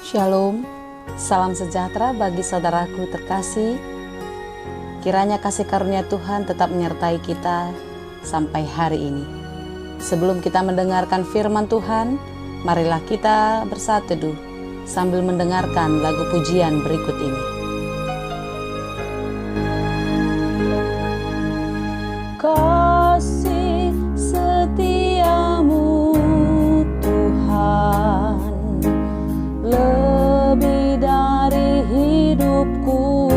Shalom, salam sejahtera bagi saudaraku terkasih. Kiranya kasih karunia Tuhan tetap menyertai kita sampai hari ini. Sebelum kita mendengarkan firman Tuhan, marilah kita bersatu teduh sambil mendengarkan lagu pujian berikut ini. Kasih setiamu Tuhan lebih dari hidupku,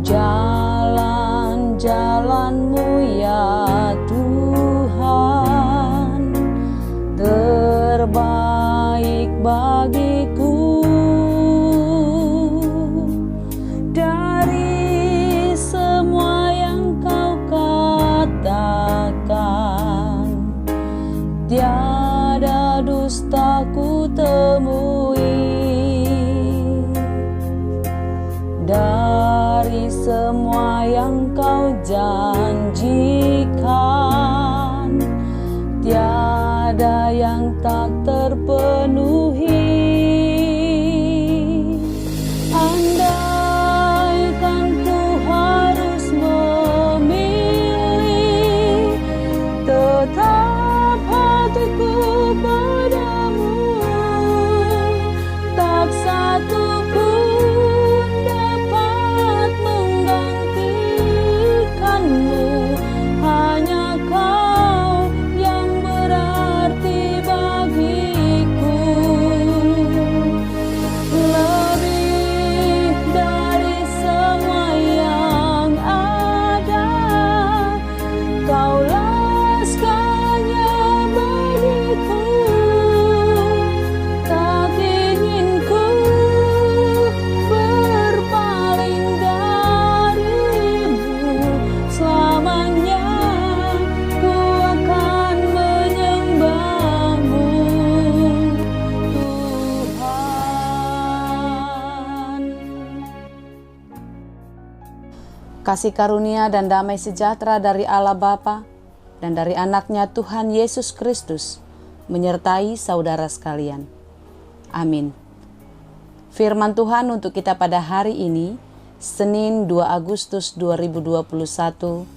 jalan-jalanmu ya Tuhan terbaik bagiku. Dari semua yang kau katakan, tiada dusta ku temui. Dari semua yang kau janjikan, tiada yang tak terpenuhi. Andaikan ku harus memilih, tetap hatiku padamu, tak satu pun dapat menggantikanmu. Hanya kau yang berarti bagiku. Lebih dari semua yang ada, Kaulah segalanya bagiku. Tak ingin ku berpaling darimu. Selamanya ku akan menyembahmu, Tuhan. Kasih karunia dan damai sejahtera dari Allah Bapa dan dari anaknya Tuhan Yesus Kristus menyertai saudara sekalian. Amin. Firman Tuhan untuk kita pada hari ini, Senin 2 Agustus 2021,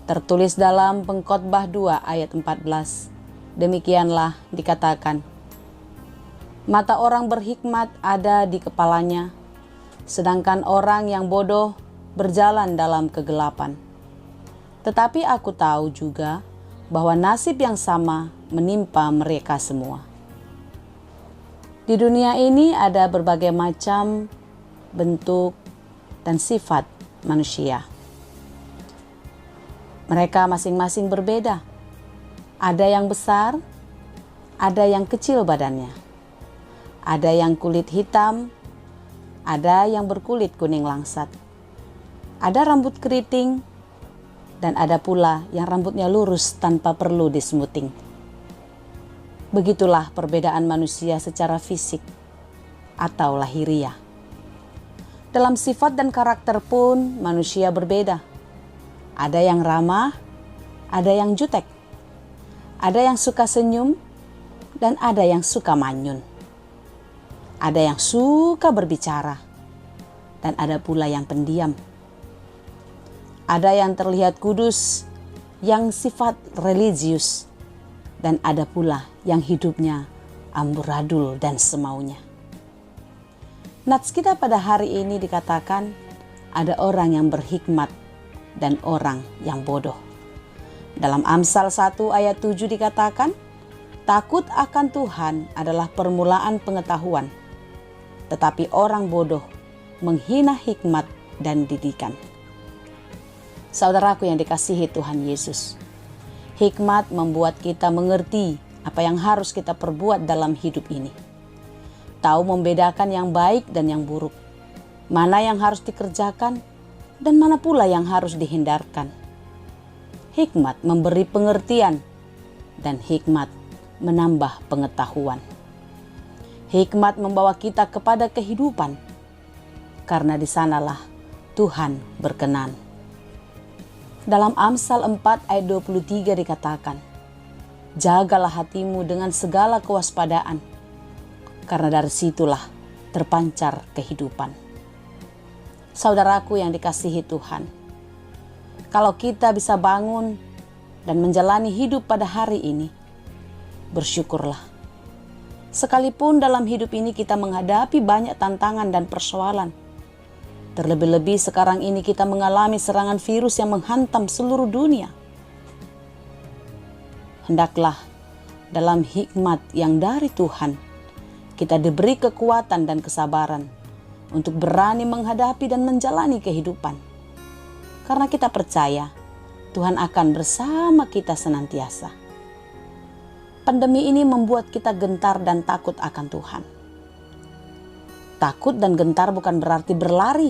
tertulis dalam Pengkhotbah 2 ayat 14. Demikianlah dikatakan, mata orang berhikmat ada di kepalanya, sedangkan orang yang bodoh berjalan dalam kegelapan. Tetapi aku tahu juga bahwa nasib yang sama menimpa mereka semua. Di dunia ini ada berbagai macam bentuk dan sifat manusia. Mereka masing-masing berbeda. Ada yang besar, ada yang kecil badannya. Ada yang kulit hitam, ada yang berkulit kuning langsat. Ada rambut keriting, dan ada pula yang rambutnya lurus tanpa perlu dismoothing. Begitulah perbedaan manusia secara fisik atau lahiriah. Dalam sifat dan karakter pun manusia berbeda. Ada yang ramah, ada yang jutek. Ada yang suka senyum, dan ada yang suka manyun. Ada yang suka berbicara, dan ada pula yang pendiam. Ada yang terlihat kudus, yang sifat religius, dan ada pula yang hidupnya amburadul dan semaunya. Nats kita pada hari ini dikatakan ada orang yang berhikmat dan orang yang bodoh. Dalam Amsal 1 ayat 7 dikatakan, takut akan Tuhan adalah permulaan pengetahuan, tetapi orang bodoh menghina hikmat dan didikan. Saudaraku yang dikasihi Tuhan Yesus, hikmat membuat kita mengerti apa yang harus kita perbuat dalam hidup ini. Tahu membedakan yang baik dan yang buruk, mana yang harus dikerjakan dan mana pula yang harus dihindarkan. Hikmat memberi pengertian dan hikmat menambah pengetahuan. Hikmat membawa kita kepada kehidupan, karena di sanalah Tuhan berkenan. Dalam Amsal 4 ayat 23 dikatakan, Jagalah hatimu dengan segala kewaspadaan, karena dari situlah terpancar kehidupan. Saudaraku yang dikasihi Tuhan, kalau kita bisa bangun dan menjalani hidup pada hari ini, bersyukurlah. Sekalipun dalam hidup ini kita menghadapi banyak tantangan dan persoalan, terlebih-lebih sekarang ini kita mengalami serangan virus yang menghantam seluruh dunia. Hendaklah dalam hikmat yang dari Tuhan, kita diberi kekuatan dan kesabaran untuk berani menghadapi dan menjalani kehidupan. Karena kita percaya Tuhan akan bersama kita senantiasa. Pandemi ini membuat kita gentar dan takut akan Tuhan. Takut dan gentar bukan berarti berlari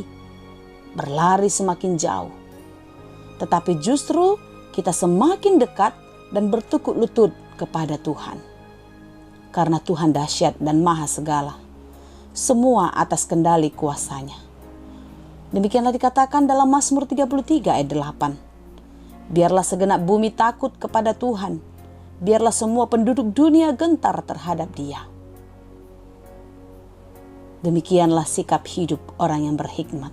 semakin jauh. Tetapi justru kita semakin dekat dan bertukuk lutut kepada Tuhan. Karena Tuhan dahsyat dan maha segala. Semua atas kendali kuasanya. Demikianlah dikatakan dalam Mazmur 33 ayat 8. Biarlah segenap bumi takut kepada Tuhan. Biarlah semua penduduk dunia gentar terhadap Dia. Demikianlah sikap hidup orang yang berhikmat.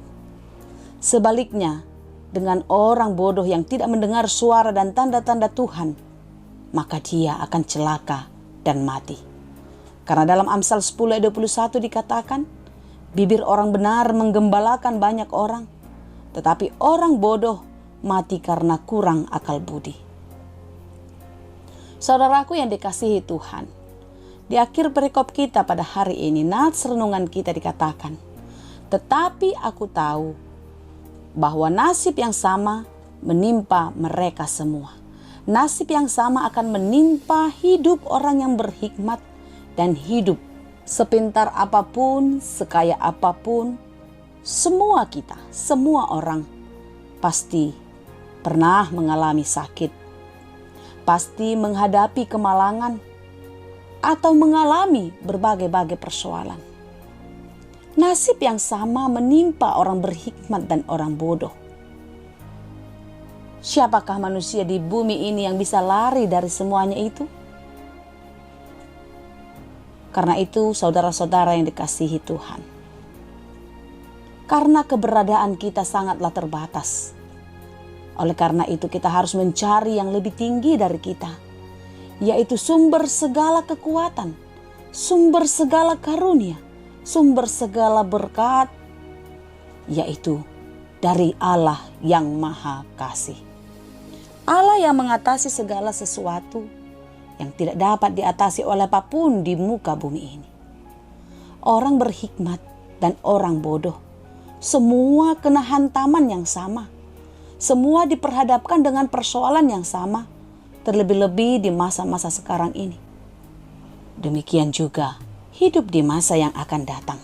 Sebaliknya, dengan orang bodoh yang tidak mendengar suara dan tanda-tanda Tuhan, maka dia akan celaka dan mati. Karena dalam Amsal 10 ayat 21 dikatakan, bibir orang benar menggembalakan banyak orang, tetapi orang bodoh mati karena kurang akal budi. Saudaraku yang dikasihi Tuhan, di akhir perikop kita pada hari ini, nats renungan kita dikatakan, tetapi aku tahu bahwa nasib yang sama menimpa mereka semua. Nasib yang sama akan menimpa hidup orang yang berhikmat dan hidup sepintar apapun, sekaya apapun. Semua kita, semua orang pasti pernah mengalami sakit, pasti menghadapi kemalangan, atau mengalami berbagai-bagai persoalan. Nasib yang sama menimpa orang berhikmat dan orang bodoh. Siapakah manusia di bumi ini yang bisa lari dari semuanya itu? Karena itu, saudara-saudara yang dikasihi Tuhan, karena keberadaan kita sangatlah terbatas. Oleh karena itu, kita harus mencari yang lebih tinggi dari kita, yaitu sumber segala kekuatan, sumber segala karunia, sumber segala berkat, yaitu dari Allah yang Maha Kasih. Allah yang mengatasi segala sesuatu yang tidak dapat diatasi oleh apapun di muka bumi ini. Orang berhikmat dan orang bodoh, semua kena hantaman yang sama. Semua diperhadapkan dengan persoalan yang sama, terlebih-lebih di masa-masa sekarang ini. Demikian juga hidup di masa yang akan datang.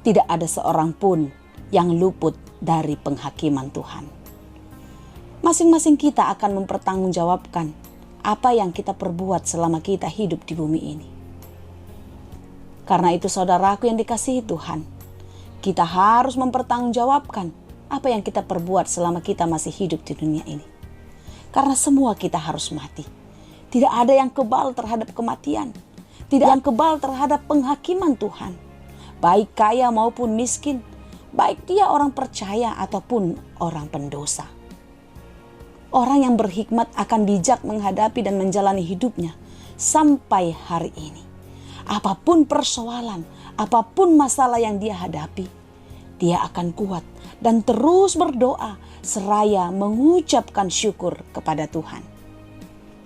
Tidak ada seorang pun yang luput dari penghakiman Tuhan. Masing-masing kita akan mempertanggungjawabkan apa yang kita perbuat selama kita hidup di bumi ini. Karena itu, saudaraku yang dikasihi Tuhan, kita harus mempertanggungjawabkan apa yang kita perbuat selama kita masih hidup di dunia ini. Karena semua kita harus mati. Tidak ada yang kebal terhadap kematian. Tidak yang kebal terhadap penghakiman Tuhan. Baik kaya maupun miskin, baik dia orang percaya ataupun orang pendosa. Orang yang berhikmat akan bijak menghadapi dan menjalani hidupnya sampai hari ini. Apapun persoalan, apapun masalah yang dia hadapi, dia akan kuat dan terus berdoa seraya mengucapkan syukur kepada Tuhan.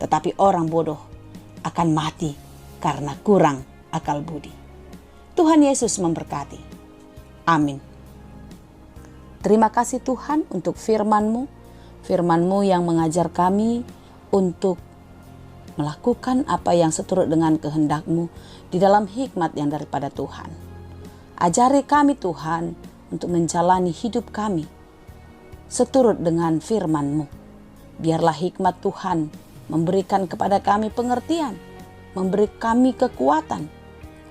Tetapi orang bodoh akan mati karena kurang akal budi. Tuhan Yesus memberkati. Amin. Terima kasih Tuhan untuk firman-Mu. Firman-Mu yang mengajar kami untuk melakukan apa yang seturut dengan kehendak-Mu di dalam hikmat yang daripada Tuhan. Ajari kami Tuhan untuk menjalani hidup kami seturut dengan firman-Mu. Biarlah hikmat Tuhan memberikan kepada kami pengertian, memberi kami kekuatan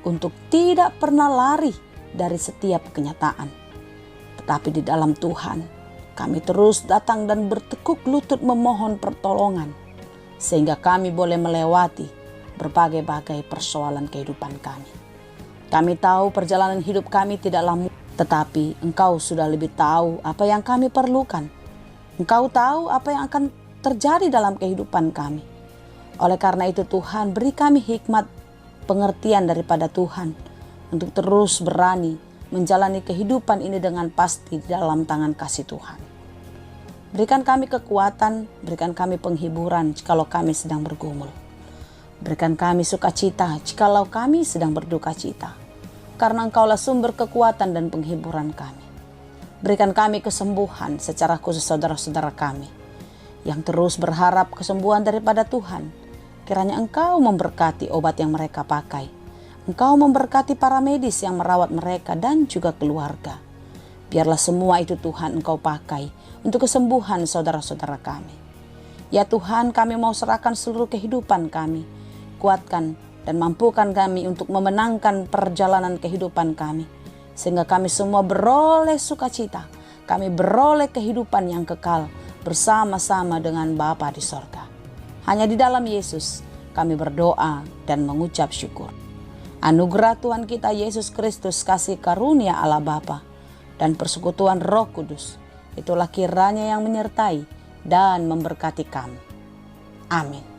untuk tidak pernah lari dari setiap kenyataan. Tetapi di dalam Tuhan, kami terus datang dan bertekuk lutut memohon pertolongan sehingga kami boleh melewati berbagai-bagai persoalan kehidupan kami. Kami tahu perjalanan hidup kami tidaklah mudah, tetapi Engkau sudah lebih tahu apa yang kami perlukan. Engkau tahu apa yang akan terjadi dalam kehidupan kami. Oleh karena itu Tuhan, beri kami hikmat pengertian daripada Tuhan untuk terus berani menjalani kehidupan ini dengan pasti di dalam tangan kasih Tuhan. Berikan kami kekuatan, berikan kami penghiburan jikalau kami sedang bergumul. Berikan kami sukacita jikalau kami sedang berduka cita, karena Engkaulah sumber kekuatan dan penghiburan kami. Berikan kami kesembuhan secara khusus saudara-saudara kami yang terus berharap kesembuhan daripada Tuhan. Kiranya Engkau memberkati obat yang mereka pakai. Engkau memberkati para medis yang merawat mereka dan juga keluarga. Biarlah semua itu Tuhan Engkau pakai untuk kesembuhan saudara-saudara kami. Ya Tuhan, kami mau serahkan seluruh kehidupan kami. Kuatkan dan mampukan kami untuk memenangkan perjalanan kehidupan kami, sehingga kami semua beroleh sukacita. Kami beroleh kehidupan yang kekal bersama-sama dengan Bapa di sorga. Hanya di dalam Yesus kami berdoa dan mengucap syukur. Anugerah Tuhan kita Yesus Kristus, kasih karunia Allah Bapa, dan persekutuan Roh Kudus, itulah kiranya yang menyertai dan memberkati kami. Amin.